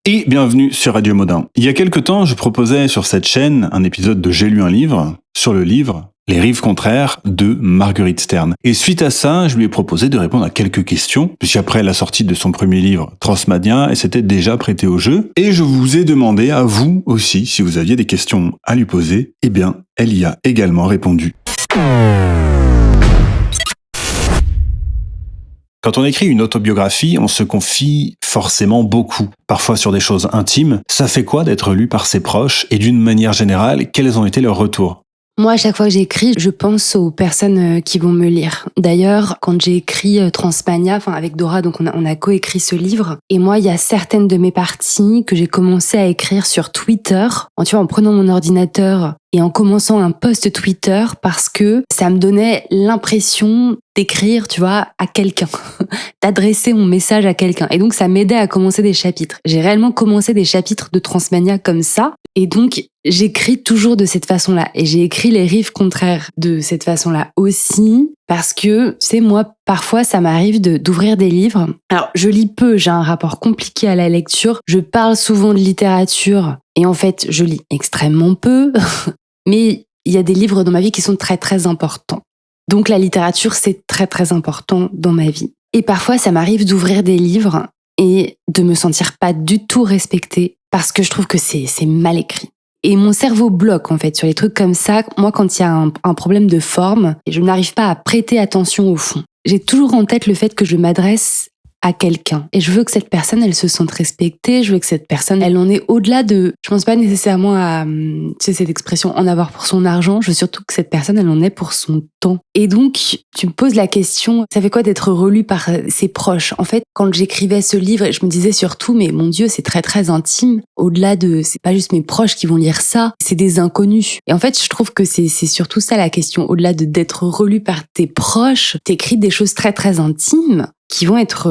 Et bienvenue sur Radio Modin. Il y a quelque temps, je proposais sur cette chaîne un épisode de J'ai lu un livre, sur le livre Les rives contraires de Marguerite Stern. Et suite à ça, je lui ai proposé de répondre à quelques questions, puisqu'après la sortie de son premier livre, Transmania, elle s'était déjà prêtée au jeu. Et je vous ai demandé à vous aussi, si vous aviez des questions à lui poser, eh bien, elle y a également répondu. Quand on écrit une autobiographie, on se confie forcément beaucoup, parfois sur des choses intimes. Ça fait quoi d'être lu par ses proches et d'une manière générale, quels ont été leurs retours ? Moi, à chaque fois que j'écris, je pense aux personnes qui vont me lire. D'ailleurs, quand j'ai écrit Transmania, avec Dora, donc on a coécrit ce livre. Et moi, il y a certaines de mes parties que j'ai commencé à écrire sur Twitter, en prenant mon ordinateur et en commençant un post Twitter parce que ça me donnait l'impression d'écrire, à quelqu'un, d'adresser mon message à quelqu'un. Et donc, ça m'aidait à commencer des chapitres. J'ai réellement commencé des chapitres de Transmania comme ça. Et donc, j'écris toujours de cette façon-là. Et j'ai écrit Les rives contraires de cette façon-là aussi. Parce que, moi, parfois, ça m'arrive d'ouvrir des livres. Alors, je lis peu, j'ai un rapport compliqué à la lecture. Je parle souvent de littérature. Et en fait, je lis extrêmement peu. Mais il y a des livres dans ma vie qui sont très, très importants. Donc, la littérature, c'est très, très important dans ma vie. Et parfois, ça m'arrive d'ouvrir des livres et de me sentir pas du tout respectée parce que je trouve que c'est mal écrit. Et mon cerveau bloque, sur les trucs comme ça. Moi, quand il y a un problème de forme, je n'arrive pas à prêter attention au fond. J'ai toujours en tête le fait que je m'adresse à quelqu'un. Et je veux que cette personne, elle se sente respectée. Je veux que cette personne, elle en est au-delà de... Je pense pas nécessairement à, cette expression, en avoir pour son argent. Je veux surtout que cette personne, elle en ait pour son temps. Et donc, tu me poses la question, ça fait quoi d'être relu par ses proches ? En fait, quand j'écrivais ce livre, je me disais surtout, mais mon Dieu, c'est très, très intime. Au-delà de... C'est pas juste mes proches qui vont lire ça, c'est des inconnus. Et en fait, je trouve que c'est surtout ça la question. Au-delà d'être relu par tes proches, t'écris des choses très, très intimes qui vont être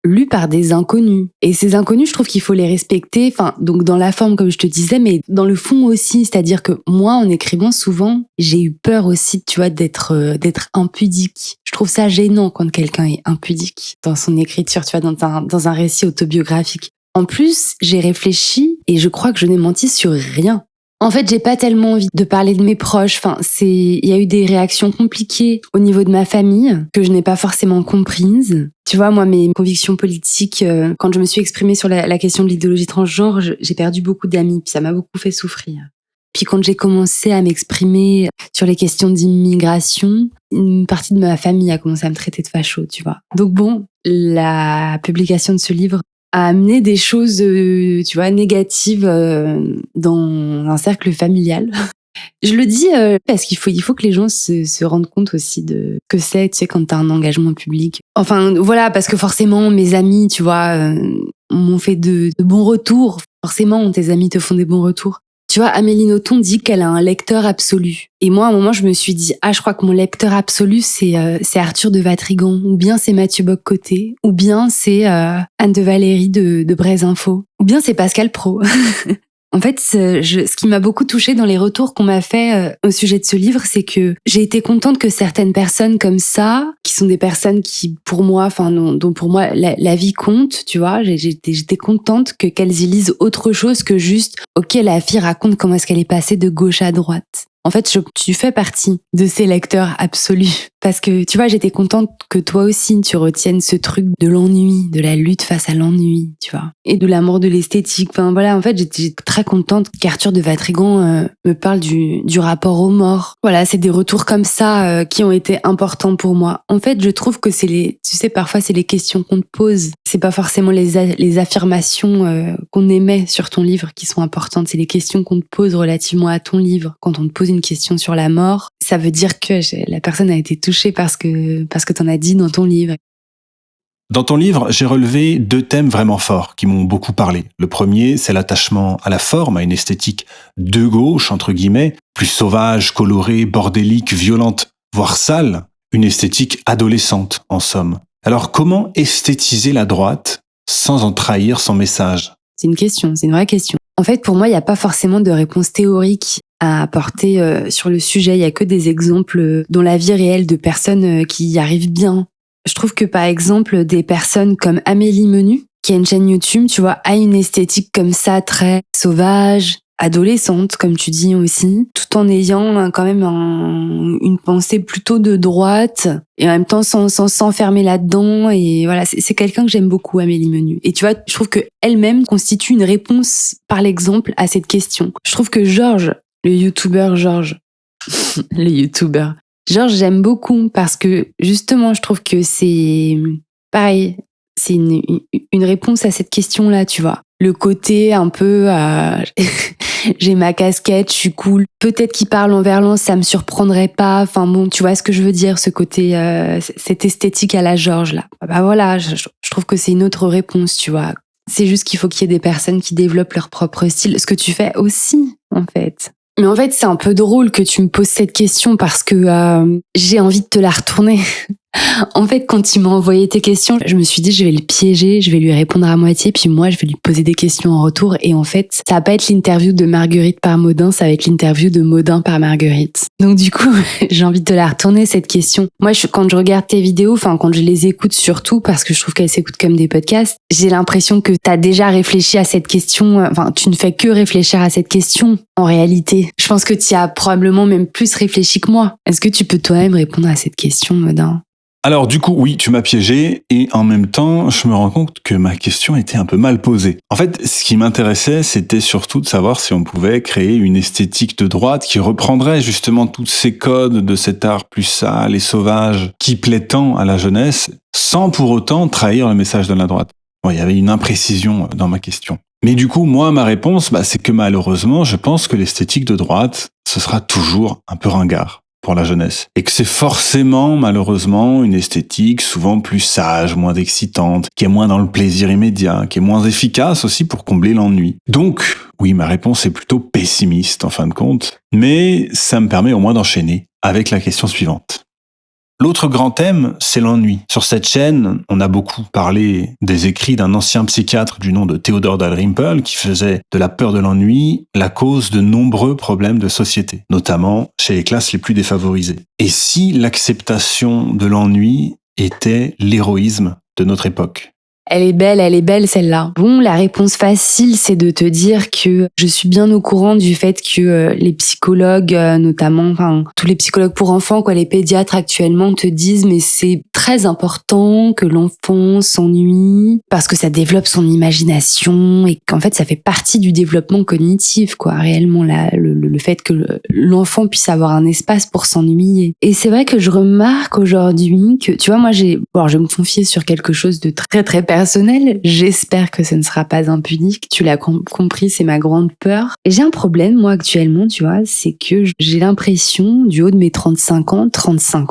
lus par des inconnus. Et ces inconnus, je trouve qu'il faut les respecter, donc dans la forme, comme je te disais, mais dans le fond aussi. C'est-à-dire que moi, en écrivant souvent, j'ai eu peur aussi, d'être impudique. Je trouve ça gênant quand quelqu'un est impudique dans son écriture, dans un récit autobiographique. En plus, j'ai réfléchi et je crois que je n'ai menti sur rien. En fait, j'ai pas tellement envie de parler de mes proches. Il y a eu des réactions compliquées au niveau de ma famille que je n'ai pas forcément comprises. Moi, mes convictions politiques, quand je me suis exprimée sur la question de l'idéologie transgenre, j'ai perdu beaucoup d'amis, puis ça m'a beaucoup fait souffrir. Puis quand j'ai commencé à m'exprimer sur les questions d'immigration, une partie de ma famille a commencé à me traiter de facho, Donc bon, la publication de ce livre a amené des choses, négatives dans un cercle familial. Je le dis parce qu'il faut que les gens se rendent compte aussi de ce que c'est, quand t'as un engagement public. Parce que forcément, mes amis, m'ont fait de bons retours. Forcément, tes amis te font des bons retours. Amélie Nothomb dit qu'elle a un lecteur absolu. Et moi, à un moment, je me suis dit, je crois que mon lecteur absolu, c'est Arthur de Vatrigan, ou bien c'est Mathieu Bock-Côté, ou bien c'est Anne de Valéry de Braise-Info, ou bien c'est Pascal Praud. En fait, ce qui m'a beaucoup touchée dans les retours qu'on m'a fait au sujet de ce livre, c'est que j'ai été contente que certaines personnes comme ça, qui sont des personnes qui, pour moi, dont pour moi la vie compte, j'étais contente qu'elles y lisent autre chose que juste, ok, la fille raconte comment est-ce qu'elle est passée de gauche à droite. En fait, tu fais partie de ces lecteurs absolus. Parce que, j'étais contente que toi aussi, tu retiennes ce truc de l'ennui, de la lutte face à l'ennui, et de l'amour de l'esthétique. En fait, j'étais très contente qu'Arthur de Vatrigan me parle du rapport aux morts. Voilà, c'est des retours comme ça qui ont été importants pour moi. En fait, je trouve que parfois, c'est les questions qu'on te pose. C'est pas forcément les affirmations qu'on émet sur ton livre qui sont importantes. C'est les questions qu'on te pose relativement à ton livre. Quand on te pose une question sur la mort, ça veut dire que la personne a été touchée parce que t'en as dit dans ton livre. Dans ton livre, j'ai relevé 2 thèmes vraiment forts qui m'ont beaucoup parlé. Le premier, c'est l'attachement à la forme, à une esthétique de gauche, entre guillemets, plus sauvage, colorée, bordélique, violente, voire sale, une esthétique adolescente, en somme. Alors, comment esthétiser la droite sans en trahir son message ? C'est une vraie question. En fait, pour moi, il n'y a pas forcément de réponse théorique à apporter sur le sujet. Il n'y a que des exemples dans la vie réelle de personnes qui y arrivent bien. Je trouve que, par exemple, des personnes comme Amélie Menu, qui a une chaîne YouTube, tu vois, a une esthétique comme ça, très sauvage, adolescente, comme tu dis aussi, tout en ayant quand même une pensée plutôt de droite et en même temps sans s'enfermer là-dedans. Et voilà, c'est quelqu'un que j'aime beaucoup, Amélie Menu. Et tu vois, je trouve que elle-même constitue une réponse par l'exemple à cette question. Je trouve que Georges, le youtubeur Georges, j'aime beaucoup parce que justement, je trouve que c'est pareil, c'est une réponse à cette question-là, tu vois. Le côté un peu j'ai ma casquette, je suis cool. Peut-être qu'il parle en verlan, ça me surprendrait pas. Enfin bon, tu vois ce que je veux dire, ce côté, cette esthétique à la Georges là. Bah voilà, je trouve que c'est une autre réponse, tu vois. C'est juste qu'il faut qu'il y ait des personnes qui développent leur propre style, ce que tu fais aussi, en fait. Mais en fait, c'est un peu drôle que tu me poses cette question parce que j'ai envie de te la retourner. En fait, quand tu m'as envoyé tes questions, je me suis dit, je vais le piéger, je vais lui répondre à moitié, puis moi, je vais lui poser des questions en retour. Et en fait, ça va pas être l'interview de Marguerite par Modin, ça va être l'interview de Modin par Marguerite. Donc du coup, j'ai envie de te la retourner, cette question. Moi, quand je regarde tes vidéos, enfin, quand je les écoute surtout, parce que je trouve qu'elles s'écoutent comme des podcasts, j'ai l'impression que t'as déjà réfléchi à cette question. Enfin, tu ne fais que réfléchir à cette question, en réalité. Je pense que tu as probablement même plus réfléchi que moi. Est-ce que tu peux toi-même répondre à cette question, Modin ? Alors du coup, oui, tu m'as piégé et en même temps, je me rends compte que ma question était un peu mal posée. En fait, ce qui m'intéressait, c'était surtout de savoir si on pouvait créer une esthétique de droite qui reprendrait justement tous ces codes de cet art plus sale et sauvage qui plaît tant à la jeunesse, sans pour autant trahir le message de la droite. Bon, il y avait une imprécision dans ma question. Mais du coup, moi, ma réponse, c'est que malheureusement, je pense que l'esthétique de droite, ce sera toujours un peu ringard pour la jeunesse. Et que c'est forcément, malheureusement, une esthétique souvent plus sage, moins excitante, qui est moins dans le plaisir immédiat, qui est moins efficace aussi pour combler l'ennui. Donc, oui, ma réponse est plutôt pessimiste en fin de compte, mais ça me permet au moins d'enchaîner avec la question suivante. L'autre grand thème, c'est l'ennui. Sur cette chaîne, on a beaucoup parlé des écrits d'un ancien psychiatre du nom de Theodor Dalrymple qui faisait de la peur de l'ennui la cause de nombreux problèmes de société, notamment chez les classes les plus défavorisées. Et si l'acceptation de l'ennui était l'héroïsme de notre époque ? Elle est belle celle-là. Bon, la réponse facile, c'est de te dire que je suis bien au courant du fait que les psychologues, notamment, enfin tous les psychologues pour enfants, quoi, les pédiatres actuellement te disent, mais c'est très important que l'enfant s'ennuie parce que ça développe son imagination et qu'en fait ça fait partie du développement cognitif, quoi. Réellement, le fait que l'enfant puisse avoir un espace pour s'ennuyer. Et c'est vrai que je remarque aujourd'hui que, tu vois, moi je vais me confier sur quelque chose de très très personnel. J'espère que ce ne sera pas impudique. Tu l'as compris, c'est ma grande peur. Et j'ai un problème, moi, actuellement, tu vois, c'est que j'ai l'impression, du haut de mes 35 ans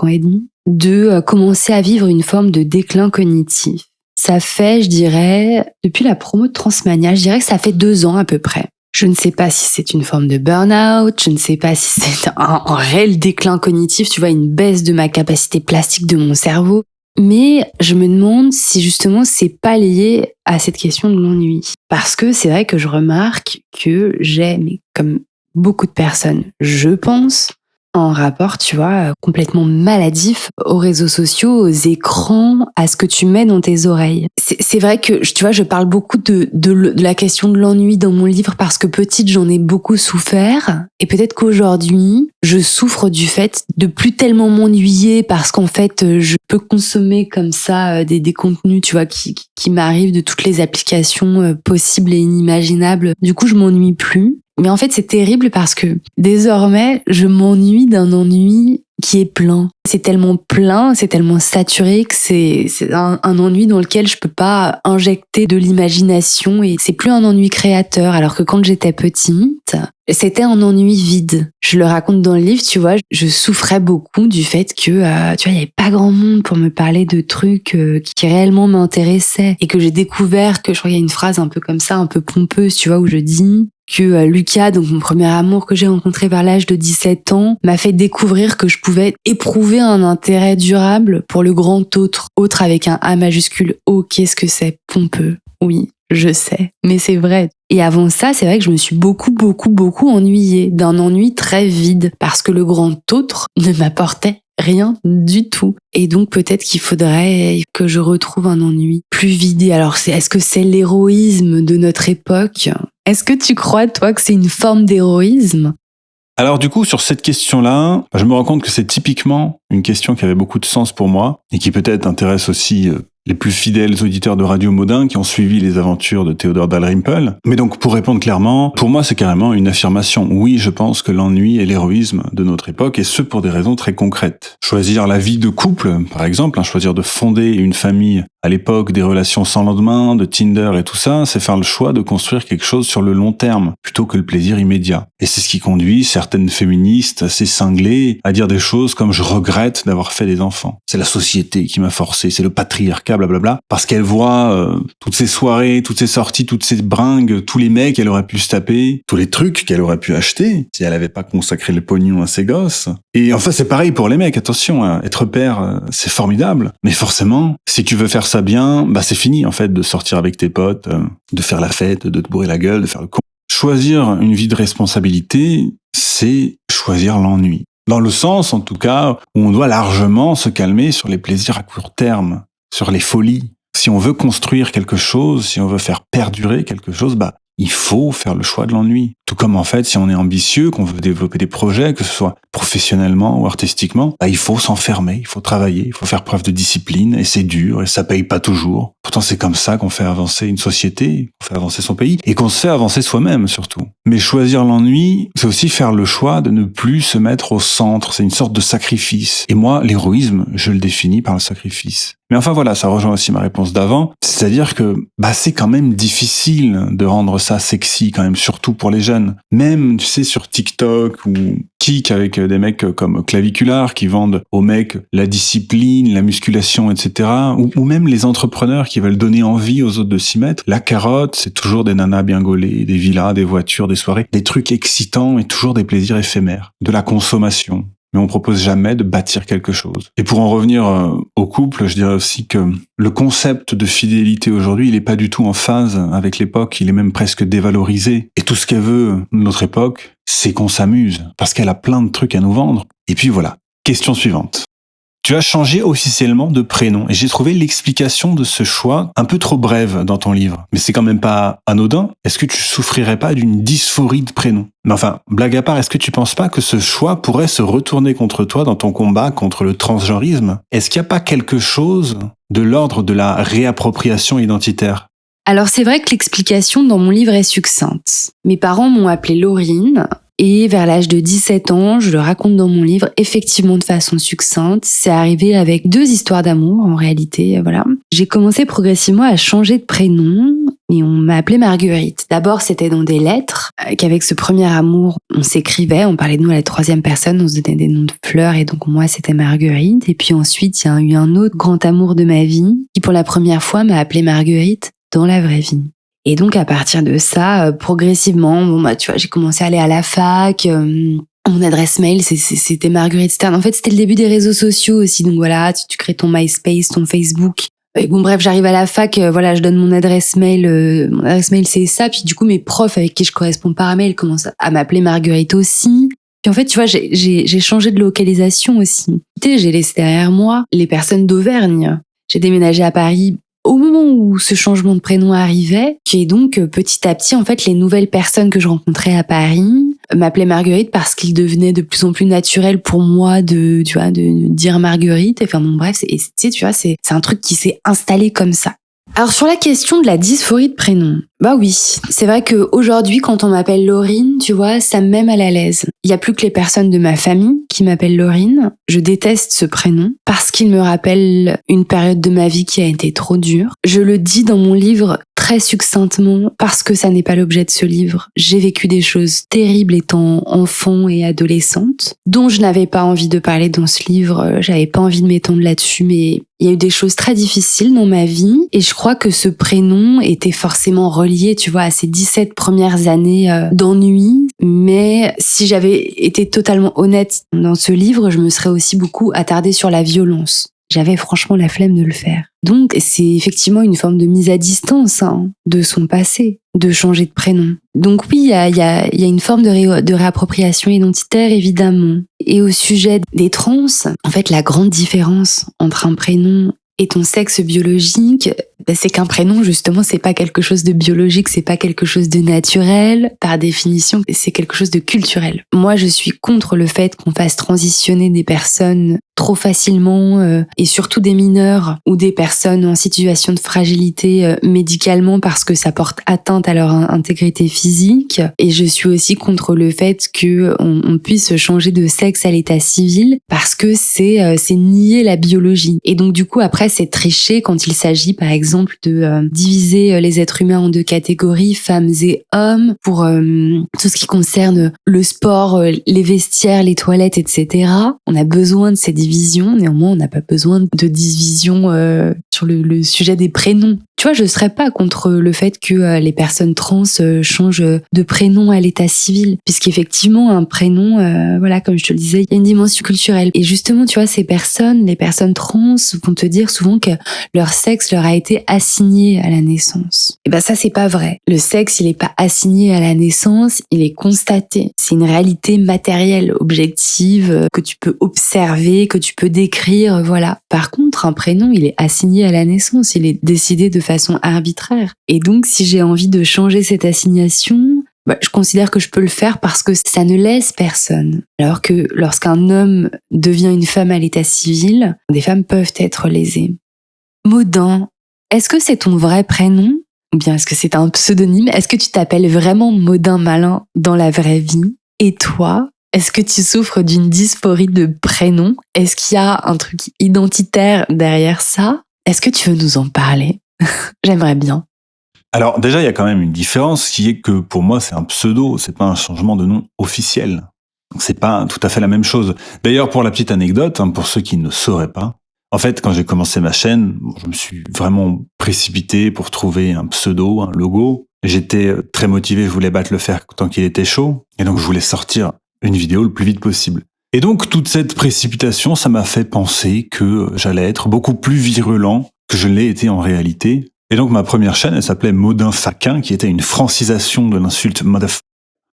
et demi, de commencer à vivre une forme de déclin cognitif. Ça fait, je dirais, depuis la promo de Transmania, je dirais que ça fait 2 ans à peu près. Je ne sais pas si c'est une forme de burn-out, je ne sais pas si c'est un réel déclin cognitif, tu vois, une baisse de ma capacité plastique de mon cerveau. Mais je me demande si justement c'est pas lié à cette question de l'ennui. Parce que c'est vrai que je remarque que j'ai, mais comme beaucoup de personnes, je pense, un rapport, tu vois, complètement maladif aux réseaux sociaux, aux écrans, à ce que tu mets dans tes oreilles. C'est vrai que, tu vois, je parle beaucoup de la question de l'ennui dans mon livre parce que petite, j'en ai beaucoup souffert. Et peut-être qu'aujourd'hui, je souffre du fait de plus tellement m'ennuyer parce qu'en fait, je peux consommer comme ça des contenus, tu vois, qui m'arrivent de toutes les applications possibles et inimaginables. Du coup, je m'ennuie plus. Mais en fait, c'est terrible parce que désormais, je m'ennuie d'un ennui qui est plein. C'est tellement plein, c'est tellement saturé que c'est un ennui dans lequel je peux pas injecter de l'imagination et c'est plus un ennui créateur. Alors que quand j'étais petite, c'était un ennui vide. Je le raconte dans le livre, tu vois, je souffrais beaucoup du fait que, tu vois, il y avait pas grand monde pour me parler de trucs qui réellement m'intéressaient et que j'ai découvert que, je crois qu'il y a une phrase un peu comme ça, un peu pompeuse, tu vois, où je dis que Lucas, donc mon premier amour que j'ai rencontré vers l'âge de 17 ans, m'a fait découvrir que je pouvais éprouver un intérêt durable pour le grand autre. Autre avec un A majuscule. Oh, qu'est-ce que c'est pompeux. Oui, je sais, mais c'est vrai. Et avant ça, c'est vrai que je me suis beaucoup ennuyée, d'un ennui très vide, parce que le grand autre ne m'apportait rien du tout. Et donc peut-être qu'il faudrait que je retrouve un ennui plus vidé. Alors est-ce que c'est l'héroïsme de notre époque ? Est-ce que tu crois, toi, que c'est une forme d'héroïsme ? Alors du coup, sur cette question-là, je me rends compte que c'est typiquement une question qui avait beaucoup de sens pour moi et qui peut-être intéresse aussi les plus fidèles auditeurs de Radio Modin qui ont suivi les aventures de Theodor Dalrymple. Mais donc, pour répondre clairement, pour moi, c'est carrément une affirmation. Oui, je pense que l'ennui est l'héroïsme de notre époque, et ce pour des raisons très concrètes. Choisir la vie de couple, par exemple, choisir de fonder une famille à l'époque des relations sans lendemain, de Tinder et tout ça, c'est faire le choix de construire quelque chose sur le long terme, plutôt que le plaisir immédiat. Et c'est ce qui conduit certaines féministes assez cinglées à dire des choses comme « je regrette d'avoir fait des enfants ». C'est la société qui m'a forcé, c'est le patriarcat, blablabla, parce qu'elle voit toutes ces soirées, toutes ces sorties, toutes ces bringues, tous les mecs qu'elle aurait pu se taper, tous les trucs qu'elle aurait pu acheter si elle avait pas consacré le pognon à ses gosses. Et enfin, c'est pareil pour les mecs, attention, être père, c'est formidable, mais forcément, si tu veux faire ça bien, bah c'est fini en fait de sortir avec tes potes, de faire la fête, de te bourrer la gueule, de faire le con. Choisir une vie de responsabilité, c'est choisir l'ennui. Dans le sens, en tout cas, où on doit largement se calmer sur les plaisirs à court terme, sur les folies. Si on veut construire quelque chose, si on veut faire perdurer quelque chose, bah il faut faire le choix de l'ennui. Tout comme en fait, si on est ambitieux, qu'on veut développer des projets, que ce soit professionnellement ou artistiquement, bah il faut s'enfermer, il faut travailler, il faut faire preuve de discipline, et c'est dur, et ça paye pas toujours. Pourtant, c'est comme ça qu'on fait avancer une société, qu'on fait avancer son pays, et qu'on se fait avancer soi-même surtout. Mais choisir l'ennui, c'est aussi faire le choix de ne plus se mettre au centre, c'est une sorte de sacrifice. Et moi, l'héroïsme, je le définis par le sacrifice. Mais enfin voilà, ça rejoint aussi ma réponse d'avant, c'est-à-dire que bah c'est quand même difficile de rendre ça sexy quand même, surtout pour les jeunes. Même, tu sais, sur TikTok ou Kik avec des mecs comme Claviculaire qui vendent aux mecs la discipline, la musculation, etc. Ou même les entrepreneurs qui veulent donner envie aux autres de s'y mettre. La carotte, c'est toujours des nanas bien gaulées, des villas, des voitures, des soirées, des trucs excitants et toujours des plaisirs éphémères, de la consommation. Mais on propose jamais de bâtir quelque chose. Et pour en revenir au couple, je dirais aussi que le concept de fidélité aujourd'hui, il est pas du tout en phase avec l'époque, il est même presque dévalorisé. Et tout ce qu'elle veut, notre époque, c'est qu'on s'amuse, parce qu'elle a plein de trucs à nous vendre. Et puis voilà. Question suivante. Tu as changé officiellement de prénom et j'ai trouvé l'explication de ce choix un peu trop brève dans ton livre. Mais c'est quand même pas anodin. Est-ce que tu souffrirais pas d'une dysphorie de prénom ? Mais enfin, blague à part, est-ce que tu penses pas que ce choix pourrait se retourner contre toi dans ton combat contre le transgenrisme ? Est-ce qu'il n'y a pas quelque chose de l'ordre de la réappropriation identitaire ? Alors c'est vrai que l'explication dans mon livre est succincte. Mes parents m'ont appelée Laurine. Et vers l'âge de 17 ans, je le raconte dans mon livre, effectivement de façon succincte. C'est arrivé avec 2 histoires d'amour, en réalité, voilà. J'ai commencé progressivement à changer de prénom et on m'a appelée Marguerite. D'abord, c'était dans des lettres, qu'avec ce premier amour, on s'écrivait, on parlait de nous à la 3e personne, on se donnait des noms de fleurs et donc moi, c'était Marguerite. Et puis ensuite, il y a eu un autre grand amour de ma vie qui, pour la première fois, m'a appelée Marguerite dans la vraie vie. Et donc, à partir de ça, progressivement, tu vois, j'ai commencé à aller à la fac. Mon adresse mail, c'était Marguerite Stern. En fait, c'était le début des réseaux sociaux aussi. Donc voilà, tu crées ton MySpace, ton Facebook. Et bon, bref, j'arrive à la fac, je donne mon adresse mail. Mon adresse mail, c'est ça. Puis du coup, mes profs avec qui je corresponds par mail commencent à m'appeler Marguerite aussi. Puis en fait, tu vois, j'ai changé de localisation aussi. Tu sais, j'ai laissé derrière moi les personnes d'Auvergne. J'ai déménagé à Paris au moment où ce changement de prénom arrivait, et donc petit à petit, en fait, les nouvelles personnes que je rencontrais à Paris m'appelaient Marguerite parce qu'il devenait de plus en plus naturel pour moi de dire Marguerite. Enfin bon, bref, c'est un truc qui s'est installé comme ça. Alors sur la question de la dysphorie de prénom, bah oui, c'est vrai qu'aujourd'hui, quand on m'appelle Laurine, tu vois, ça me met mal à l'aise. Il y a plus que les personnes de ma famille qui m'appellent Laurine. Je déteste ce prénom parce qu'il me rappelle une période de ma vie qui a été trop dure. Je le dis dans mon livre très succinctement parce que ça n'est pas l'objet de ce livre. J'ai vécu des choses terribles étant enfant et adolescente, dont je n'avais pas envie de parler dans ce livre. J'avais pas envie de m'étendre là-dessus, mais il y a eu des choses très difficiles dans ma vie et je crois que ce prénom était forcément relié, tu vois, à ces 17 premières années d'ennui. Mais si j'avais été totalement honnête dans ce livre, je me serais aussi beaucoup attardée sur la violence. j'avais franchement la flemme de le faire. Donc, c'est effectivement une forme de mise à distance de son passé, de changer de prénom. Donc oui, il y a une forme de réappropriation identitaire, évidemment. Et au sujet des trans, en fait, la grande différence entre un prénom et ton sexe biologique, c'est qu'un prénom, justement, c'est pas quelque chose de biologique, c'est pas quelque chose de naturel. Par définition, c'est quelque chose de culturel. Moi, je suis contre le fait qu'on fasse transitionner des personnes trop facilement, et surtout des mineurs ou des personnes en situation de fragilité médicalement parce que ça porte atteinte à leur intégrité physique. Et je suis aussi contre le fait qu'on puisse changer de sexe à l'état civil parce que c'est nier la biologie. Et donc du coup, après, c'est tricher quand il s'agit, par exemple, de diviser les êtres humains en 2 catégories, femmes et hommes, pour tout ce qui concerne le sport, les vestiaires, les toilettes, etc. On a besoin de ces divisions, néanmoins, on n'a pas besoin de division sur le sujet des prénoms. Tu vois, je serais pas contre le fait que les personnes trans changent de prénom à l'état civil, puisqu'effectivement, un prénom, voilà, comme je te le disais, il y a une dimension culturelle. Et justement, tu vois, les personnes trans vont te dire souvent que leur sexe leur a été assigné à la naissance. Et ben ça, c'est pas vrai. Le sexe, il est pas assigné à la naissance, il est constaté. C'est une réalité matérielle, objective, que tu peux observer, que tu peux décrire, voilà. Par contre, un prénom, il est assigné à la naissance, il est décidé de façon arbitraire. Et donc, si j'ai envie de changer cette assignation, je considère que je peux le faire parce que ça ne lèse personne. Alors que lorsqu'un homme devient une femme à l'état civil, des femmes peuvent être lésées. Maudin, est-ce que c'est ton vrai prénom? Ou bien est-ce que c'est un pseudonyme? Est-ce que tu t'appelles vraiment Maudin Malin dans la vraie vie? Et toi, est-ce que tu souffres d'une dysphorie de prénom? Est-ce qu'il y a un truc identitaire derrière ça? Est-ce que tu veux nous en parler? J'aimerais bien. Alors déjà, il y a quand même une différence qui est que pour moi, c'est un pseudo, c'est pas un changement de nom officiel. Donc c'est pas tout à fait la même chose. D'ailleurs, pour la petite anecdote, pour ceux qui ne sauraient pas, en fait, quand j'ai commencé ma chaîne, je me suis vraiment précipité pour trouver un pseudo, un logo. J'étais très motivé, je voulais battre le fer tant qu'il était chaud, et donc je voulais sortir une vidéo le plus vite possible. Et donc toute cette précipitation, ça m'a fait penser que j'allais être beaucoup plus virulent que je l'ai été en réalité. Et donc ma première chaîne, elle s'appelait Maudin Faquin, qui était une francisation de l'insulte motherfucker.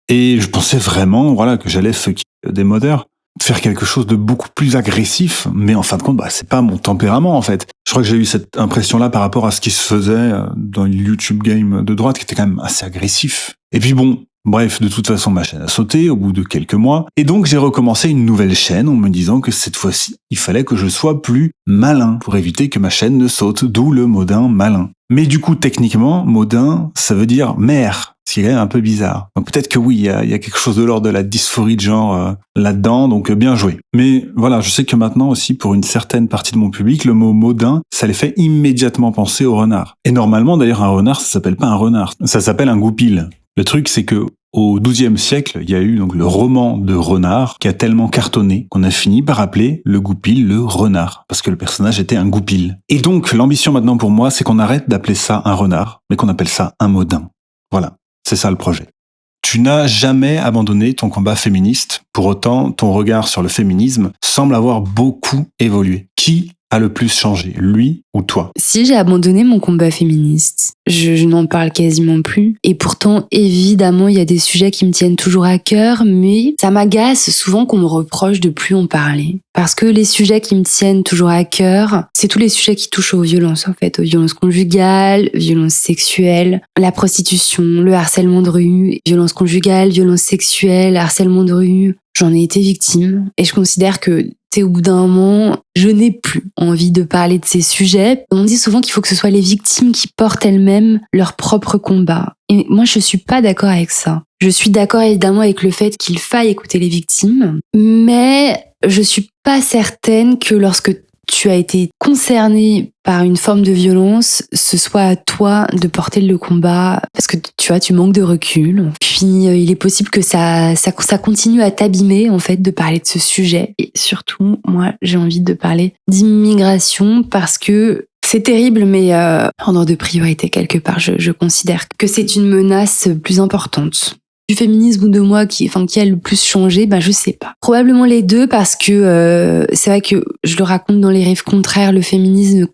Et je pensais vraiment, voilà, que j'allais fucker des modeurs, faire quelque chose de beaucoup plus agressif, mais en fin de compte, c'est pas mon tempérament en fait. Je crois que j'ai eu cette impression-là par rapport à ce qui se faisait dans le YouTube game de droite, qui était quand même assez agressif. Et puis bon, bref, de toute façon, ma chaîne a sauté au bout de quelques mois. Et donc, j'ai recommencé une nouvelle chaîne en me disant que cette fois-ci, il fallait que je sois plus malin pour éviter que ma chaîne ne saute, d'où le Maudin malin. Mais du coup, techniquement, Maudin, ça veut dire mère, ce qui est quand même un peu bizarre. Donc peut-être que oui, il y a quelque chose de l'ordre de la dysphorie de genre là-dedans, donc bien joué. Mais voilà, je sais que maintenant aussi, pour une certaine partie de mon public, le mot Maudin, ça les fait immédiatement penser au renard. Et normalement, d'ailleurs, un renard, ça s'appelle pas un renard, ça s'appelle un goupil. Le truc, c'est que au XIIe siècle, il y a eu donc le roman de renard qui a tellement cartonné qu'on a fini par appeler le goupil le renard, parce que le personnage était un goupil. Et donc, l'ambition maintenant pour moi, c'est qu'on arrête d'appeler ça un renard, mais qu'on appelle ça un Maudin. Voilà, c'est ça le projet. Tu n'as jamais abandonné ton combat féministe, pour autant, ton regard sur le féminisme semble avoir beaucoup évolué. Qui a le plus changé, lui ou toi? Si j'ai abandonné mon combat féministe, je n'en parle quasiment plus. Et pourtant, évidemment, il y a des sujets qui me tiennent toujours à cœur, mais ça m'agace souvent qu'on me reproche de plus en parler. Parce que les sujets qui me tiennent toujours à cœur, c'est tous les sujets qui touchent aux violences, en fait, aux violences conjugales, violences sexuelles, la prostitution, le harcèlement de rue, violences conjugales, violences sexuelles, harcèlement de rue. J'en ai été victime et je considère que au bout d'un moment, je n'ai plus envie de parler de ces sujets. On dit souvent qu'il faut que ce soit les victimes qui portent elles-mêmes leur propre combat. Et moi, je suis pas d'accord avec ça. Je suis d'accord évidemment avec le fait qu'il faille écouter les victimes, mais je suis pas certaine que lorsque tu as été concerné par une forme de violence, ce soit à toi de porter le combat, parce que tu vois, tu manques de recul. Puis il est possible que ça continue à t'abîmer en fait de parler de ce sujet. Et surtout, moi, j'ai envie de parler d'immigration parce que c'est terrible, mais en ordre de priorité quelque part, je considère que c'est une menace plus importante. du féminisme ou de moi qui a le plus changé, je sais pas. Probablement les deux parce que c'est vrai que je le raconte dans Les Rives contraires, le féminisme,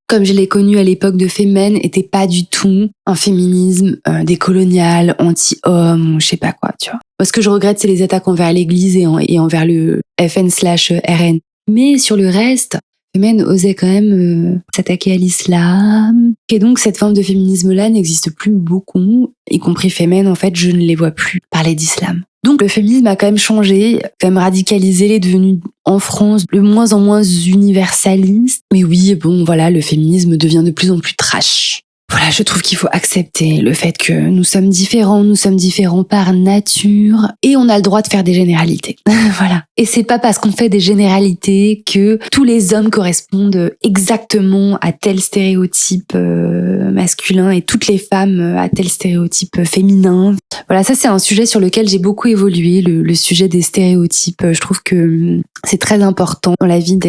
comme je l'ai connu à l'époque de Femen, était pas du tout un féminisme décolonial, anti-homme ou je sais pas quoi, tu vois. Moi, ce que je regrette, c'est les attaques envers l'Église et envers le FN/RN. Mais sur le reste, Femen osait quand même s'attaquer à l'islam. Et donc, cette forme de féminisme-là n'existe plus beaucoup, y compris Femen, en fait, je ne les vois plus parler d'islam. Donc, le féminisme a quand même changé, quand même radicalisé, il est devenu, en France, de moins en moins universaliste. Mais oui, le féminisme devient de plus en plus trash. Voilà, je trouve qu'il faut accepter le fait que nous sommes différents par nature et on a le droit de faire des généralités. Voilà. Et c'est pas parce qu'on fait des généralités que tous les hommes correspondent exactement à tel stéréotype masculin et toutes les femmes à tel stéréotype féminin. Voilà, ça c'est un sujet sur lequel j'ai beaucoup évolué, le sujet des stéréotypes. Je trouve que c'est très important dans la vie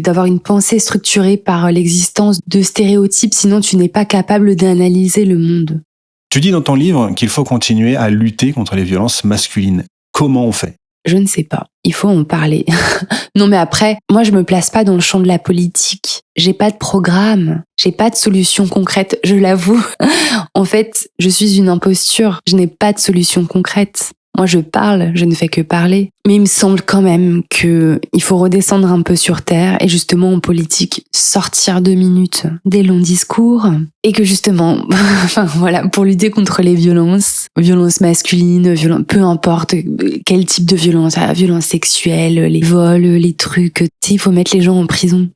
d'avoir une pensée structurée par l'existence de stéréotypes, sinon tu n'es pas capable d'analyser le monde. Tu dis dans ton livre qu'il faut continuer à lutter contre les violences masculines. Comment on fait ? Je ne sais pas. Il faut en parler. Non, mais après, moi, je me place pas dans le champ de la politique. J'ai pas de programme. J'ai pas de solution concrète, je l'avoue. En fait, je suis une imposture. Je n'ai pas de solution concrète. Moi, je parle, je ne fais que parler. Mais il me semble quand même qu'il faut redescendre un peu sur terre et justement en politique, sortir 2 minutes des longs discours et que justement, pour lutter contre les violences masculines, peu importe quel type de violence, la violence sexuelle, les vols, les trucs, il faut mettre les gens en prison.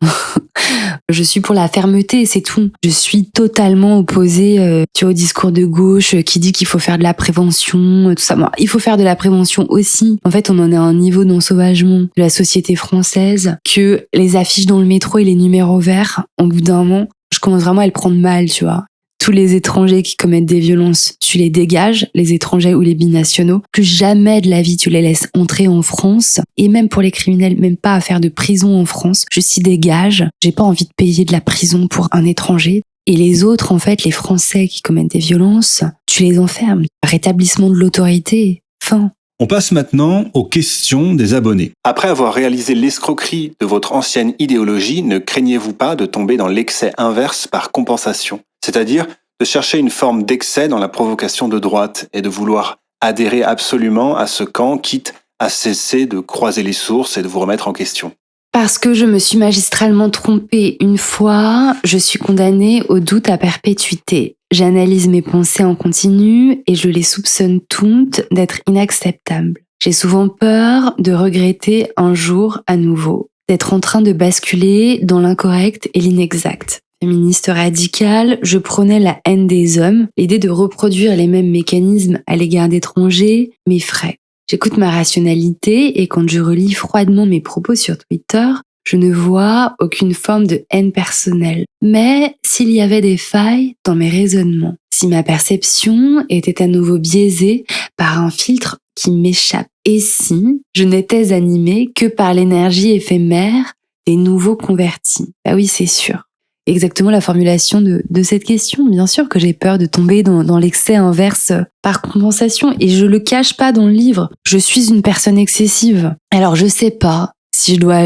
Je suis pour la fermeté, c'est tout. Je suis totalement opposée au discours de gauche qui dit qu'il faut faire de la prévention, tout ça. Bon, il faut faire de la prévention aussi. En fait, on en est à un niveau d'ensauvagement de la société française que les affiches dans le métro et les numéros verts, au bout d'un moment, je commence vraiment à le prendre mal, tu vois. Tous les étrangers qui commettent des violences, tu les dégages, les étrangers ou les binationaux. Plus jamais de la vie tu les laisses entrer en France. Et même pour les criminels, même pas à faire de prison en France. Juste ils dégagent. J'ai pas envie de payer de la prison pour un étranger. Et les autres, en fait, les Français qui commettent des violences, tu les enfermes. Rétablissement de l'autorité. Fin. On passe maintenant aux questions des abonnés. Après avoir réalisé l'escroquerie de votre ancienne idéologie, ne craignez-vous pas de tomber dans l'excès inverse par compensation ? C'est-à-dire de chercher une forme d'excès dans la provocation de droite et de vouloir adhérer absolument à ce camp, quitte à cesser de croiser les sources et de vous remettre en question. Parce que je me suis magistralement trompée une fois, je suis condamnée au doute à perpétuité. J'analyse mes pensées en continu et je les soupçonne toutes d'être inacceptables. J'ai souvent peur de regretter un jour à nouveau, d'être en train de basculer dans l'incorrect et l'inexact. Féministe radicale, je prônais la haine des hommes, l'idée de reproduire les mêmes mécanismes à l'égard d'étrangers m'effraie. J'écoute ma rationalité et quand je relis froidement mes propos sur Twitter, je ne vois aucune forme de haine personnelle. Mais s'il y avait des failles dans mes raisonnements, si ma perception était à nouveau biaisée par un filtre qui m'échappe, et si je n'étais animée que par l'énergie éphémère des nouveaux convertis. Bah oui, c'est sûr. Exactement la formulation de cette question. Bien sûr que j'ai peur de tomber dans l'excès inverse par compensation et je le cache pas dans le livre. Je suis une personne excessive. Alors je sais pas si je dois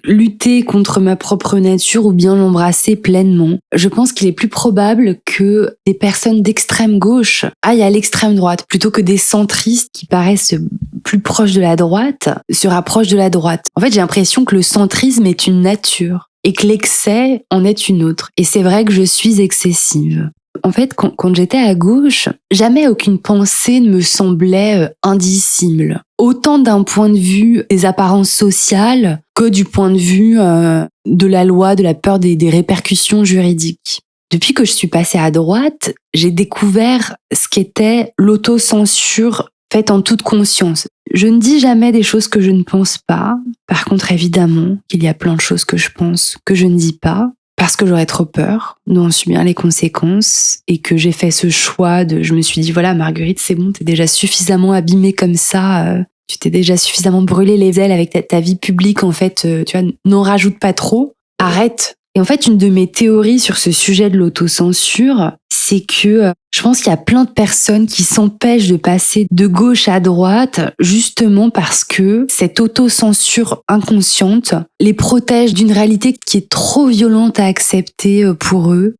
lutter contre ma propre nature ou bien l'embrasser pleinement. Je pense qu'il est plus probable que des personnes d'extrême gauche aillent à l'extrême droite plutôt que des centristes qui paraissent plus proches de la droite se rapprochent de la droite. En fait, j'ai l'impression que le centrisme est une nature et que l'excès en est une autre. Et c'est vrai que je suis excessive. En fait, quand j'étais à gauche, jamais aucune pensée ne me semblait indicible. Autant d'un point de vue des apparences sociales que du point de vue de la loi, de la peur des répercussions juridiques. Depuis que je suis passée à droite, j'ai découvert ce qu'était l'autocensure faite en toute conscience. Je ne dis jamais des choses que je ne pense pas. Par contre, évidemment, qu'il y a plein de choses que je pense que je ne dis pas parce que j'aurais trop peur d'en subir les conséquences et que j'ai fait ce choix je me suis dit, voilà, Marguerite, c'est bon, t'es déjà suffisamment abîmée comme ça, tu t'es déjà suffisamment brûlé les ailes avec ta vie publique, en fait, tu vois, n'en rajoute pas trop. Arrête Et en fait, une de mes théories sur ce sujet de l'autocensure, c'est que je pense qu'il y a plein de personnes qui s'empêchent de passer de gauche à droite justement parce que cette autocensure inconsciente les protège d'une réalité qui est trop violente à accepter pour eux.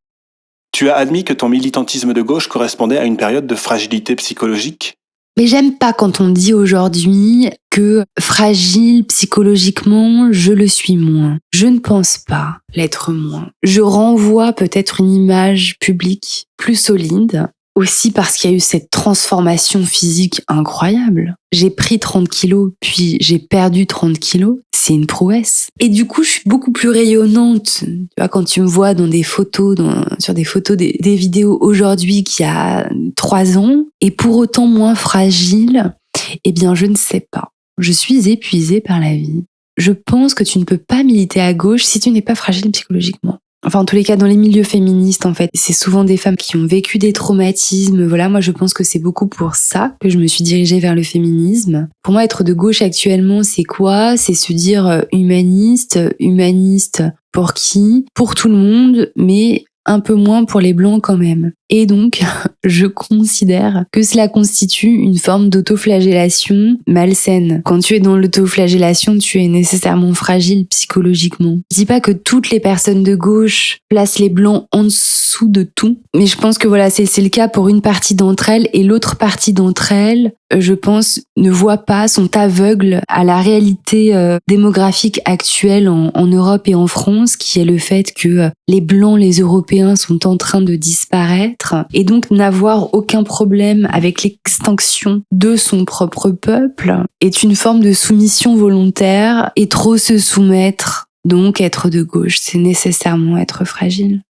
Tu as admis que ton militantisme de gauche correspondait à une période de fragilité psychologique ? Mais j'aime pas quand on dit aujourd'hui que fragile psychologiquement, je le suis moins. Je ne pense pas l'être moins. Je renvoie peut-être une image publique plus solide, aussi parce qu'il y a eu cette transformation physique incroyable. J'ai pris 30 kilos, puis j'ai perdu 30 kilos. C'est une prouesse. Et du coup, je suis beaucoup plus rayonnante. Tu vois, quand tu me vois dans des photos, sur des photos, des vidéos aujourd'hui qu'il y a 3 ans, et pour autant moins fragile, eh bien, je ne sais pas. Je suis épuisée par la vie. Je pense que tu ne peux pas militer à gauche si tu n'es pas fragile psychologiquement. Enfin, en tous les cas, dans les milieux féministes, en fait, c'est souvent des femmes qui ont vécu des traumatismes. Voilà, moi, je pense que c'est beaucoup pour ça que je me suis dirigée vers le féminisme. Pour moi, être de gauche actuellement, c'est quoi ? C'est se dire humaniste. Humaniste pour qui ? Pour tout le monde, mais un peu moins pour les blancs quand même. Et donc, je considère que cela constitue une forme d'autoflagellation malsaine. Quand tu es dans l'autoflagellation, tu es nécessairement fragile psychologiquement. Je dis pas que toutes les personnes de gauche placent les blancs en dessous de tout, mais je pense que voilà, c'est le cas pour une partie d'entre elles, et l'autre partie d'entre elles, je pense, ne voient pas, sont aveugles à la réalité démographique actuelle en Europe et en France, qui est le fait que les blancs, les Européens sont en train de disparaître, et donc n'avoir aucun problème avec l'extinction de son propre peuple est une forme de soumission volontaire, et trop se soumettre, donc être de gauche, c'est nécessairement être fragile.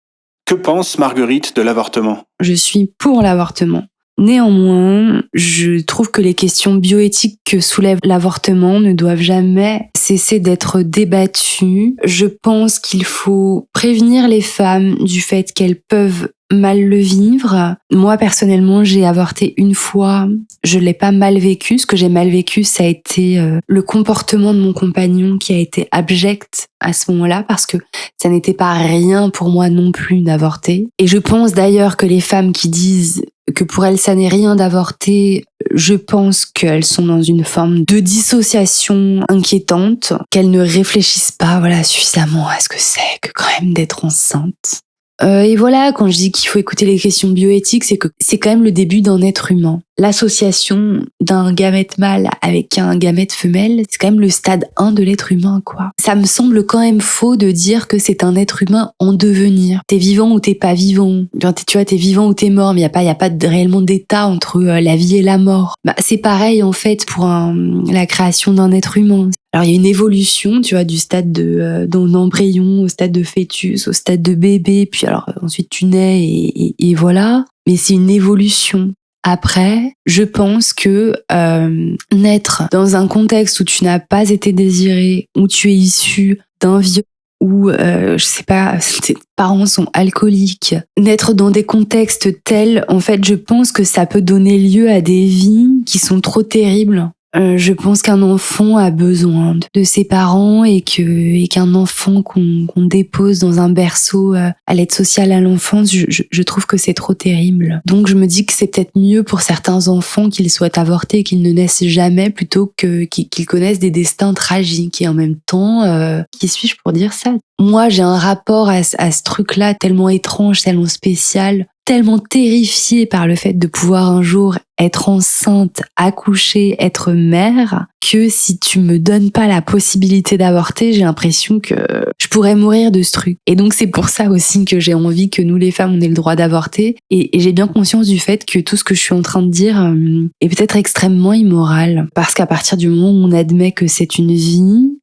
Que pense Marguerite de l'avortement ? Je suis pour l'avortement. Néanmoins, je trouve que les questions bioéthiques que soulève l'avortement ne doivent jamais cesser d'être débattues. Je pense qu'il faut prévenir les femmes du fait qu'elles peuvent mal le vivre. Moi, personnellement, j'ai avorté une fois. Je l'ai pas mal vécu. Ce que j'ai mal vécu, ça a été le comportement de mon compagnon qui a été abject à ce moment-là, parce que ça n'était pas rien pour moi non plus d'avorter. Et je pense d'ailleurs que les femmes qui disent que pour elles, ça n'est rien d'avorter, je pense qu'elles sont dans une forme de dissociation inquiétante, qu'elles ne réfléchissent pas suffisamment à ce que c'est que quand même d'être enceinte. Et voilà, quand je dis qu'il faut écouter les questions bioéthiques, c'est que c'est quand même le début d'un être humain. L'association d'un gamète mâle avec un gamète femelle, c'est quand même le stade 1 de l'être humain, quoi. Ça me semble quand même faux de dire que c'est un être humain en devenir. T'es vivant ou t'es pas vivant. Tu vois, t'es vivant ou t'es mort, mais y a pas réellement d'état entre la vie et la mort. C'est pareil, en fait, pour la création d'un être humain. Alors, il y a une évolution, tu vois, du stade d'un embryon au stade de fœtus, au stade de bébé, puis alors ensuite tu nais et voilà. Mais c'est une évolution. Après, je pense que naître dans un contexte où tu n'as pas été désiré, où tu es issu d'un viol, où, je sais pas, tes parents sont alcooliques, naître dans des contextes tels, en fait, je pense que ça peut donner lieu à des vies qui sont trop terribles. Je pense qu'un enfant a besoin de ses parents et qu'un enfant qu'on dépose dans un berceau à l'aide sociale à l'enfance, je trouve que c'est trop terrible. Donc je me dis que c'est peut-être mieux pour certains enfants qu'ils soient avortés et qu'ils ne naissent jamais plutôt qu'ils connaissent des destins tragiques. Et en même temps, qui suis-je pour dire ça ? Moi, j'ai un rapport à ce truc-là tellement étrange, tellement spécial, tellement terrifiée par le fait de pouvoir un jour être enceinte, accoucher, être mère, que si tu me donnes pas la possibilité d'avorter, j'ai l'impression que je pourrais mourir de ce truc. Et donc c'est pour ça aussi que j'ai envie que nous les femmes, on ait le droit d'avorter. Et j'ai bien conscience du fait que tout ce que je suis en train de dire est peut-être extrêmement immoral. Parce qu'à partir du moment où on admet que c'est une vie,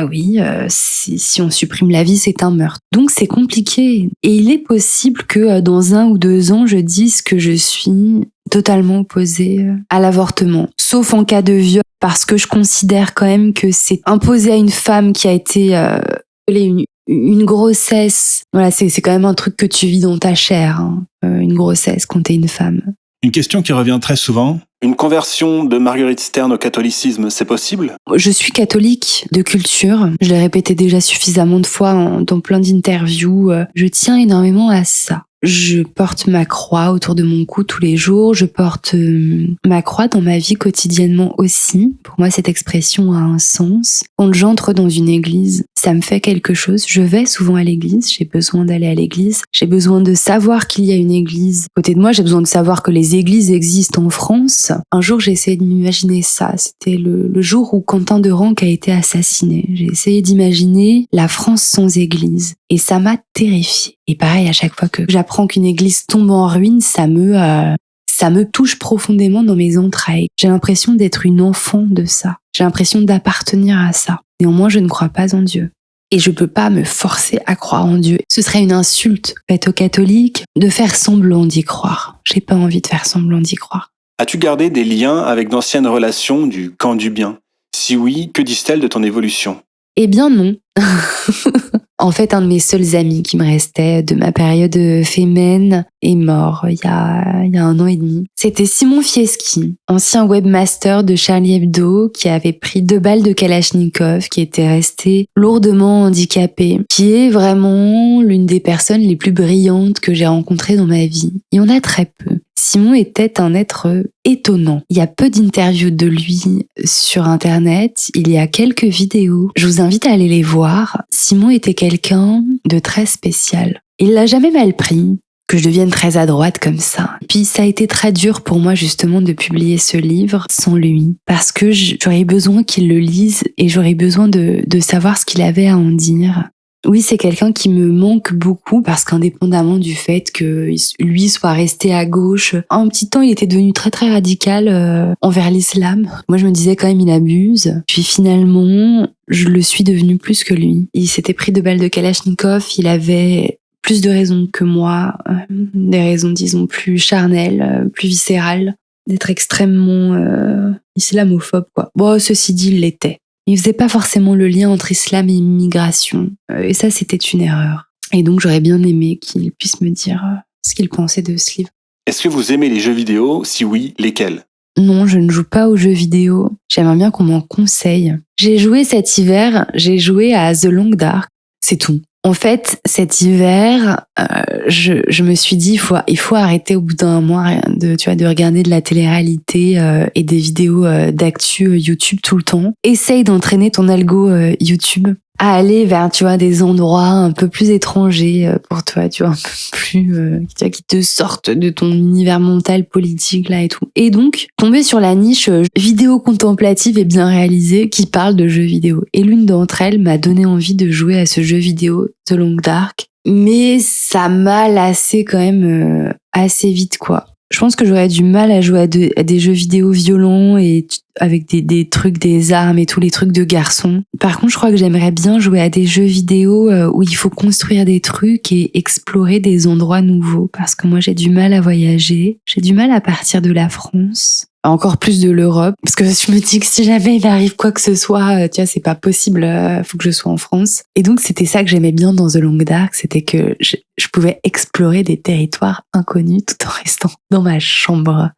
oui, si on supprime la vie, c'est un meurtre. Donc c'est compliqué. Et il est possible que dans 1 ou 2 ans, je dise que je suis totalement opposée à l'avortement. Sauf en cas de viol, parce que je considère quand même que c'est imposé à une femme qui a été une grossesse. Voilà, c'est quand même un truc que tu vis dans ta chair, une grossesse quand t'es une femme. Une question qui revient très souvent, Une conversion de Marguerite Stern au catholicisme, c'est possible ? Je suis catholique de culture. Je l'ai répété déjà suffisamment de fois dans plein d'interviews. Je tiens énormément à ça. Je porte ma croix autour de mon cou tous les jours. Je porte ma croix dans ma vie quotidiennement aussi. Pour moi, cette expression a un sens. Quand j'entre dans une église, ça me fait quelque chose. Je vais souvent à l'église. J'ai besoin d'aller à l'église. J'ai besoin de savoir qu'il y a une église. À côté de moi, j'ai besoin de savoir que les églises existent en France. Un jour, j'ai essayé de m'imaginer ça. C'était le jour où Quentin de Ranc a été assassiné. J'ai essayé d'imaginer la France sans église. Et ça m'a terrifiée. Et pareil, à chaque fois que j'apprends qu'une église tombe en ruine, ça me touche profondément dans mes entrailles. J'ai l'impression d'être une enfant de ça. J'ai l'impression d'appartenir à ça. Néanmoins, je ne crois pas en Dieu. Et je peux pas me forcer à croire en Dieu. Ce serait une insulte faite aux catholiques de faire semblant d'y croire. J'ai pas envie de faire semblant d'y croire. As-tu gardé des liens avec d'anciennes relations du camp du bien ? Si oui, que disent-elles de ton évolution ? Eh bien non. En fait, un de mes seuls amis qui me restait de ma période fémène est mort il y a 1 an et demi. C'était Simon Fieschi, ancien webmaster de Charlie Hebdo, qui avait pris 2 balles de Kalachnikov, qui était resté lourdement handicapé, qui est vraiment l'une des personnes les plus brillantes que j'ai rencontrées dans ma vie. Il y en a très peu. Simon était un être étonnant. Il y a peu d'interviews de lui sur Internet, il y a quelques vidéos. Je vous invite à aller les voir. Simon était quelqu'un de très spécial. Il l'a jamais mal pris que je devienne très à droite comme ça. Puis ça a été très dur pour moi justement de publier ce livre sans lui, parce que j'aurais besoin qu'il le lise et j'aurais besoin de savoir ce qu'il avait à en dire. Oui, c'est quelqu'un qui me manque beaucoup parce qu'indépendamment du fait que lui soit resté à gauche, un petit temps il était devenu très très radical envers l'islam. Moi je me disais quand même il abuse. Puis finalement, je le suis devenu plus que lui. Il s'était pris 2 balles de Kalachnikov, il avait plus de raisons que moi, des raisons disons plus charnelles, plus viscérales, d'être extrêmement islamophobe quoi. Bon, ceci dit, il l'était. Il faisait pas forcément le lien entre islam et immigration. Et ça, c'était une erreur. Et donc, j'aurais bien aimé qu'il puisse me dire ce qu'il pensait de ce livre. Est-ce que vous aimez les jeux vidéo ? Si oui, lesquels ? Non, je ne joue pas aux jeux vidéo. J'aimerais bien qu'on m'en conseille. J'ai joué cet hiver, j'ai joué à The Long Dark. C'est tout. En fait, cet hiver, je me suis dit il faut arrêter au bout d'un mois de regarder de la télé-réalité et des vidéos d'actu YouTube tout le temps. Essaye d'entraîner ton algo YouTube à aller vers des endroits un peu plus étrangers pour toi, un peu plus qui te sortent de ton univers mental politique là et tout. Et donc tomber sur la niche vidéo contemplative et bien réalisée qui parle de jeux vidéo. Et l'une d'entre elles m'a donné envie de jouer à ce jeu vidéo The Long Dark, mais ça m'a lassé quand même assez vite quoi. Je pense que j'aurais du mal à jouer à des jeux vidéo violents et avec des trucs, des armes et tous les trucs de garçons. Par contre, je crois que j'aimerais bien jouer à des jeux vidéo où il faut construire des trucs et explorer des endroits nouveaux. Parce que moi, j'ai du mal à voyager. J'ai du mal à partir de la France. Encore plus de l'Europe. Parce que je me dis que si jamais il arrive quoi que ce soit, c'est pas possible, faut que je sois en France. Et donc, c'était ça que j'aimais bien dans The Long Dark, c'était que je pouvais explorer des territoires inconnus tout en restant dans ma chambre.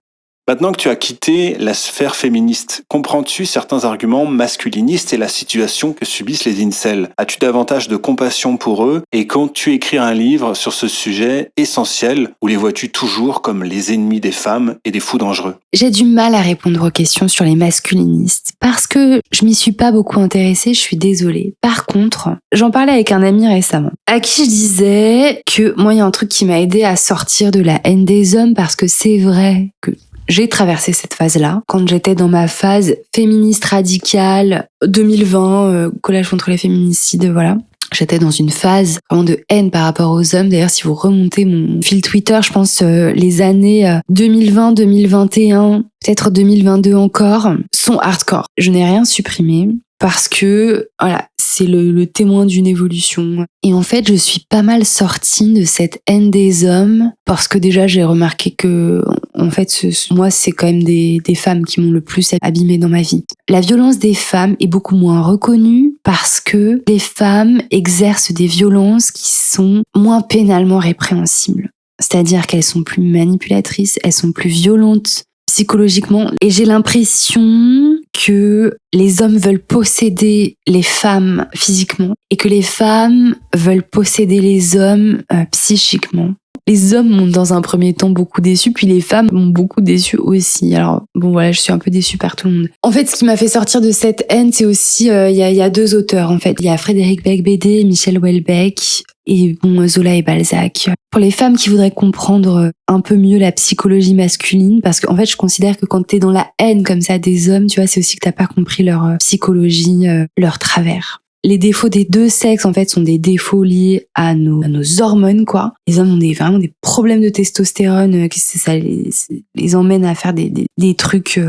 Maintenant que tu as quitté la sphère féministe, comprends-tu certains arguments masculinistes et la situation que subissent les incels ? As-tu davantage de compassion pour eux et comptes-tu écrire un livre sur ce sujet essentiel ou les vois-tu toujours comme les ennemis des femmes et des fous dangereux ? J'ai du mal à répondre aux questions sur les masculinistes parce que je m'y suis pas beaucoup intéressée, je suis désolée. Par contre, j'en parlais avec un ami récemment à qui je disais que moi il y a un truc qui m'a aidé à sortir de la haine des hommes parce que c'est vrai que j'ai traversé cette phase-là quand j'étais dans ma phase féministe radicale 2020, collage contre les féminicides, voilà. J'étais dans une phase vraiment de haine par rapport aux hommes. D'ailleurs, si vous remontez mon fil Twitter, je pense les années 2020, 2021, peut-être 2022 encore, sont hardcore. Je n'ai rien supprimé parce que voilà, c'est le témoin d'une évolution. Et en fait, je suis pas mal sortie de cette haine des hommes parce que déjà, j'ai remarqué que en fait, moi, c'est quand même des femmes qui m'ont le plus abîmée dans ma vie. La violence des femmes est beaucoup moins reconnue parce que les femmes exercent des violences qui sont moins pénalement répréhensibles. C'est-à-dire qu'elles sont plus manipulatrices, elles sont plus violentes psychologiquement. Et j'ai l'impression que les hommes veulent posséder les femmes physiquement et que les femmes veulent posséder les hommes psychiquement. Les hommes m'ont dans un premier temps beaucoup déçu, puis les femmes m'ont beaucoup déçu aussi. Alors bon voilà, je suis un peu déçue par tout le monde. En fait, ce qui m'a fait sortir de cette haine, c'est aussi il y a deux auteurs en fait. Il y a Frédéric Beigbeder, Michel Houellebecq et bon Zola et Balzac. Pour les femmes qui voudraient comprendre un peu mieux la psychologie masculine, parce qu'en fait, je considère que quand t'es dans la haine comme ça des hommes, tu vois, c'est aussi que t'as pas compris leur psychologie, leur travers. Les défauts des deux sexes, en fait, sont des défauts liés à nos hormones, quoi. Les hommes ont vraiment des problèmes de testostérone, ça les emmène à faire des trucs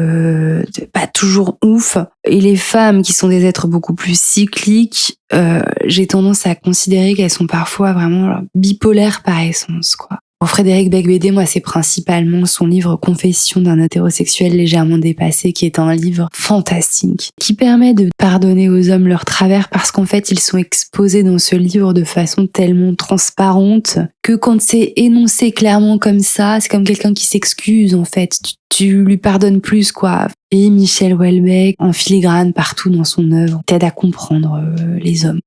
pas toujours ouf. Et les femmes, qui sont des êtres beaucoup plus cycliques, j'ai tendance à considérer qu'elles sont parfois vraiment bipolaires par essence, quoi. Pour Frédéric Beigbeder, moi, c'est principalement son livre Confession d'un hétérosexuel légèrement dépassé, qui est un livre fantastique, qui permet de pardonner aux hommes leurs travers parce qu'en fait, ils sont exposés dans ce livre de façon tellement transparente que quand c'est énoncé clairement comme ça, c'est comme quelqu'un qui s'excuse, en fait. Tu lui pardonnes plus, quoi. Et Michel Houellebecq, en filigrane partout dans son œuvre, t'aide à comprendre les hommes.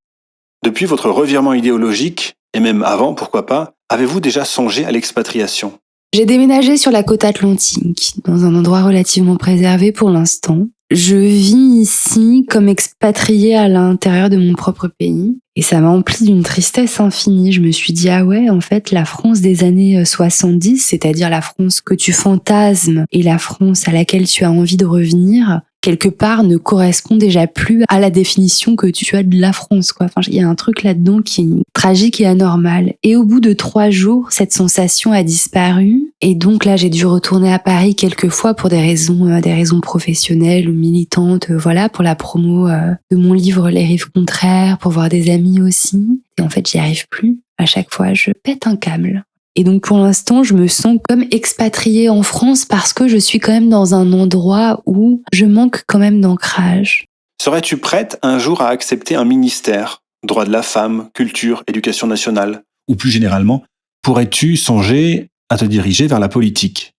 Depuis votre revirement idéologique, et même avant, pourquoi pas, avez-vous déjà songé à l'expatriation ? J'ai déménagé sur la côte atlantique, dans un endroit relativement préservé pour l'instant. Je vis ici comme expatriée à l'intérieur de mon propre pays. Et ça m'a empli d'une tristesse infinie. Je me suis dit, ah ouais, en fait, la France des années 70, c'est-à-dire la France que tu fantasmes et la France à laquelle tu as envie de revenir, quelque part ne correspond déjà plus à la définition que tu as de la France, quoi. Enfin, il y a un truc là-dedans qui est tragique et anormal. Et au bout de 3 jours, cette sensation a disparu. Et donc là, j'ai dû retourner à Paris quelques fois pour des raisons professionnelles ou militantes, voilà, pour la promo de mon livre Les Rives Contraires, pour voir des amis aussi. Et en fait, j'y arrive plus. À chaque fois, je pète un câble. Et donc pour l'instant, je me sens comme expatriée en France parce que je suis quand même dans un endroit où je manque quand même d'ancrage. Serais-tu prête un jour à accepter un ministère, droit de la femme, culture, éducation nationale ? Ou plus généralement, pourrais-tu songer à te diriger vers la politique ?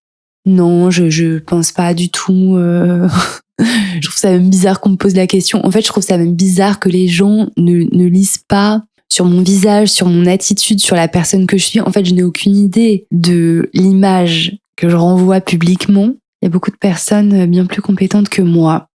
Non, je pense pas du tout. Je trouve ça même bizarre qu'on me pose la question. En fait, je trouve ça même bizarre que les gens ne lisent pas sur mon visage, sur mon attitude, sur la personne que je suis. En fait, je n'ai aucune idée de l'image que je renvoie publiquement. Il y a beaucoup de personnes bien plus compétentes que moi.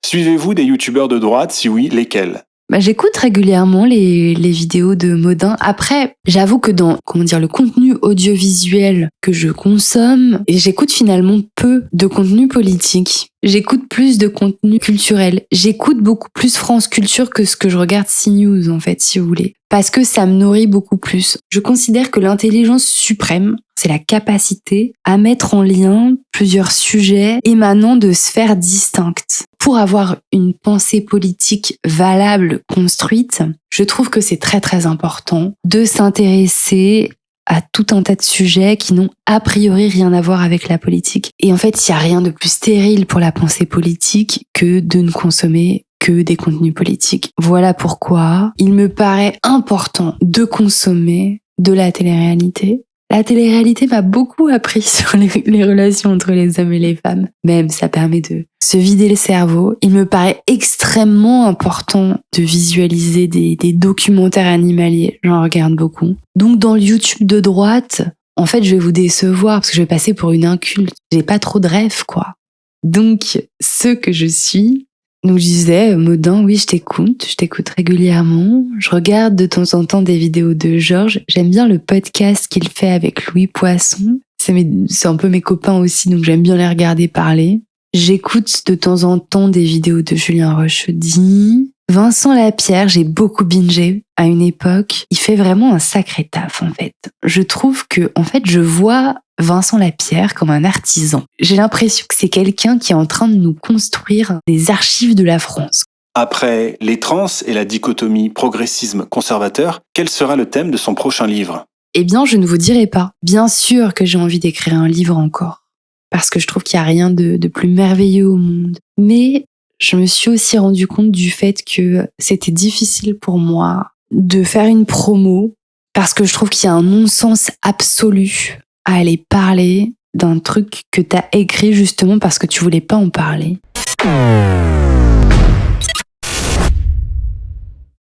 Suivez-vous des youtubeurs de droite ? Si oui, lesquels ? J'écoute régulièrement les vidéos de Modin. Après, j'avoue que dans le contenu audiovisuel que je consomme, j'écoute finalement peu de contenu politique. J'écoute plus de contenu culturel. J'écoute beaucoup plus France Culture que ce que je regarde CNews, en fait, si vous voulez. Parce que ça me nourrit beaucoup plus. Je considère que l'intelligence suprême, c'est la capacité à mettre en lien plusieurs sujets émanant de sphères distinctes. Pour avoir une pensée politique valable, construite, je trouve que c'est très très important de s'intéresser à tout un tas de sujets qui n'ont a priori rien à voir avec la politique. Et en fait, il n'y a rien de plus stérile pour la pensée politique que de ne consommer que des contenus politiques. Voilà pourquoi il me paraît important de consommer de la télé-réalité. La télé-réalité m'a beaucoup appris sur les relations entre les hommes et les femmes. Même, ça permet de se vider le cerveau. Il me paraît extrêmement important de visualiser des documentaires animaliers. J'en regarde beaucoup. Donc, dans le YouTube de droite, en fait, je vais vous décevoir parce que je vais passer pour une inculte. J'ai pas trop de rêves, quoi. Donc, ce que je suis... Donc je disais, Modin, oui, je t'écoute régulièrement. Je regarde de temps en temps des vidéos de Georges. J'aime bien le podcast qu'il fait avec Louis Poisson. C'est un peu mes copains aussi, donc j'aime bien les regarder parler. J'écoute de temps en temps des vidéos de Julien Rochedy. Vincent Lapierre, j'ai beaucoup bingé à une époque. Il fait vraiment un sacré taf, en fait. Je trouve que, en fait, je vois Vincent Lapierre comme un artisan. J'ai l'impression que c'est quelqu'un qui est en train de nous construire des archives de la France. Après les trans et la dichotomie progressisme-conservateur, quel sera le thème de son prochain livre ? Eh bien, je ne vous dirai pas. Bien sûr que j'ai envie d'écrire un livre encore, parce que je trouve qu'il n'y a rien de plus merveilleux au monde. Mais je me suis aussi rendu compte du fait que c'était difficile pour moi de faire une promo, parce que je trouve qu'il y a un non-sens absolu à aller parler d'un truc que t'as écrit justement parce que tu voulais pas en parler?